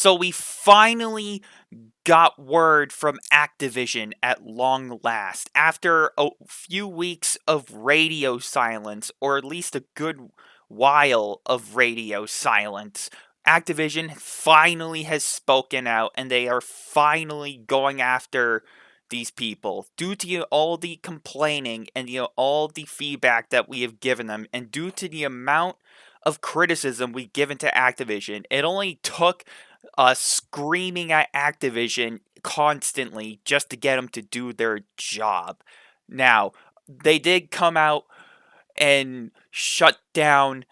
So we finally got word from Activision at long last. After a few weeks of radio silence, or at least a good while of radio silence, Activision finally has spoken out and they are finally going after these people due to all the complaining and all the feedback that we have given them, and due to the amount of criticism we've given to Activision. It only took us screaming at Activision constantly just to get them to do their job. Now, they did come out and shut down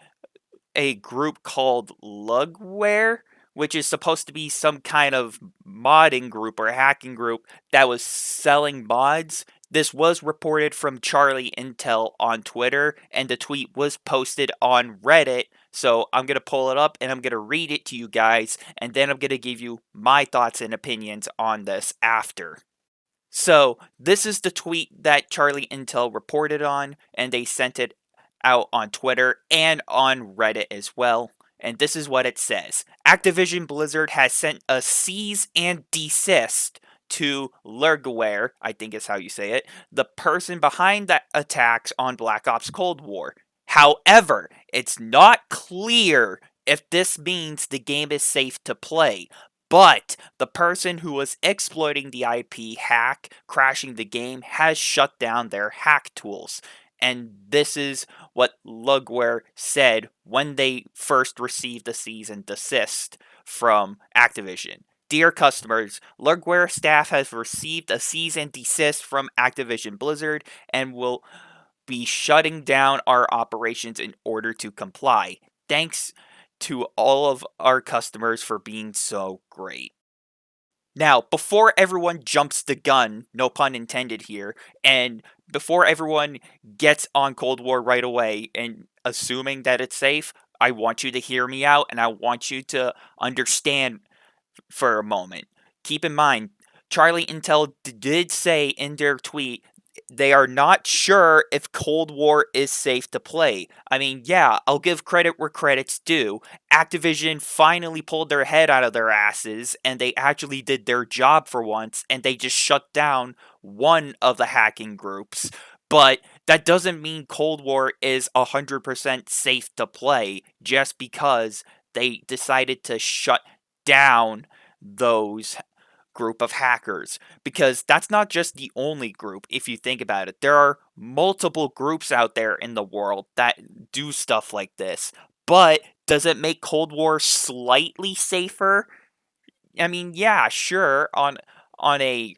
a group called Lugware, which is supposed to be some kind of modding group or hacking group that was selling mods. This was reported from Charlie Intel on Twitter, and the tweet was posted on Reddit. So I'm going to pull it up and I'm going to read it to you guys, and then I'm going to give you my thoughts and opinions on this after. So, this is the tweet that Charlie Intel reported on, and they sent it out on Twitter and on Reddit as well. And this is what it says: Activision Blizzard has sent a cease and desist to Lurgware, I think is how you say it, the person behind the attacks on Black Ops Cold War. However, it's not clear if this means the game is safe to play. But the person who was exploiting the IP hack, crashing the game, has shut down their hack tools. And this is what Lugware said when they first received the cease and desist from Activision. Dear customers, Lugware staff has received a cease and desist from Activision Blizzard and will be shutting down our operations in order to comply. Thanks to all of our customers for being so great. Now, before everyone jumps the gun, no pun intended here, and before everyone gets on Cold War right away and assuming that it's safe, I want you to hear me out and I want you to understand for a moment. Keep in mind, Charlie Intel did say in their tweet they are not sure if Cold War is safe to play. I mean, yeah, I'll give credit where credit's due. Activision finally pulled their head out of their asses and they actually did their job for once, and they just shut down one of the hacking groups. But that doesn't mean Cold War is 100% safe to play just because they decided to shut down those group of hackers, because that's not just the only group. If you think about it, there are multiple groups out there in the world that do stuff like this. But does it make Cold War slightly safer? I mean, yeah, sure, on a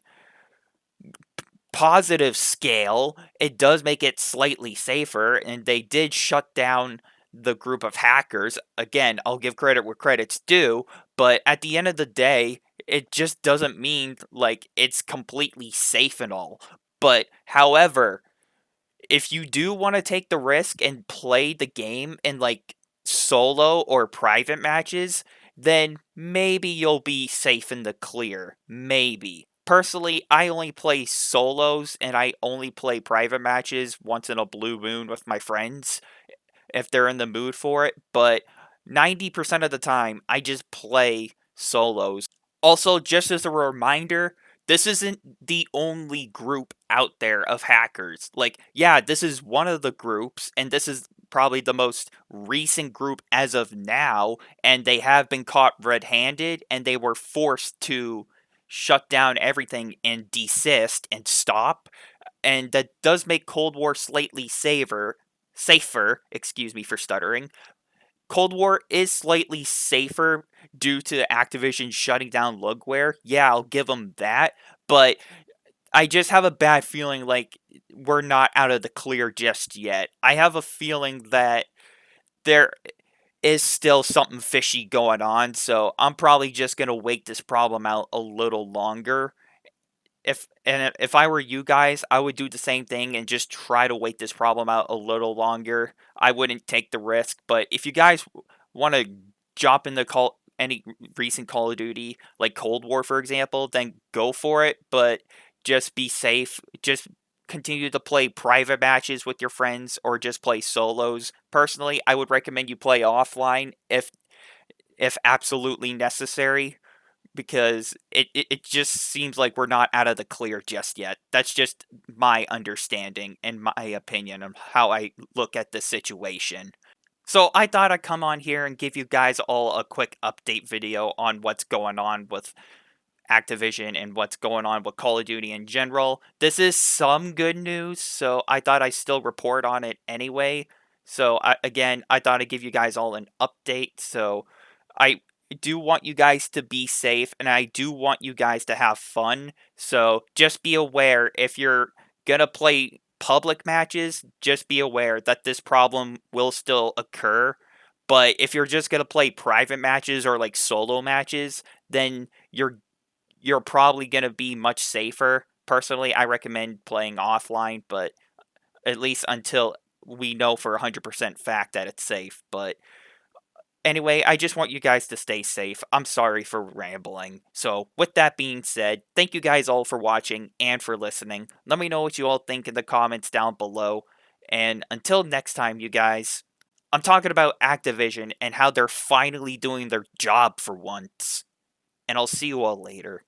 positive scale it does make it slightly safer, and they did shut down the group of hackers. Again, I'll give credit where credit's due, but at the end of the day, it just doesn't mean like it's completely safe and all. But however, if you do want to take the risk and play the game in like solo or private matches, then maybe you'll be safe in the clear. Maybe. Personally, I only play solos and I only play private matches once in a blue moon with my friends if they're in the mood for it, but 90% of the time I just play solos. Also, just as a reminder, this isn't the only group out there of hackers. Like, yeah, this is one of the groups, and this is probably the most recent group as of now, and they have been caught red-handed, and they were forced to shut down everything and desist and stop. And that does make Cold War slightly safer, excuse me for stuttering. Cold War is slightly safer due to Activision shutting down Lugware. Yeah, I'll give them that, but I just have a bad feeling like we're not out of the clear just yet. I have a feeling that there is still something fishy going on, so I'm probably just going to wait this problem out a little longer. If I were you guys, I would do the same thing and just try to wait this problem out a little longer. I wouldn't take the risk, but if you guys want to jump in the any recent Call of Duty, like Cold War for example, then go for it, but just be safe. Just continue to play private matches with your friends or just play solos. Personally, I would recommend you play offline if absolutely necessary. because it just seems like we're not out of the clear just yet. That's just my understanding and my opinion of how I look at the situation. So I thought I'd come on here and give you guys all a quick update video on what's going on with Activision and what's going on with Call of Duty in general. This is some good news, so I thought I'd still report on it anyway. So I thought I'd give you guys all an update. So I do want you guys to be safe, and I do want you guys to have fun. So just be aware, if you're gonna play public matches, just be aware that this problem will still occur. But if you're just gonna play private matches or like solo matches, then you're probably going to be much safer. Personally, I recommend playing offline, but at least until we know for 100% fact that it's safe. But anyway, I just want you guys to stay safe. I'm sorry for rambling. So, with that being said, thank you guys all for watching and for listening. Let me know what you all think in the comments down below. And until next time, you guys, I'm talking about Activision and how they're finally doing their job for once. And I'll see you all later.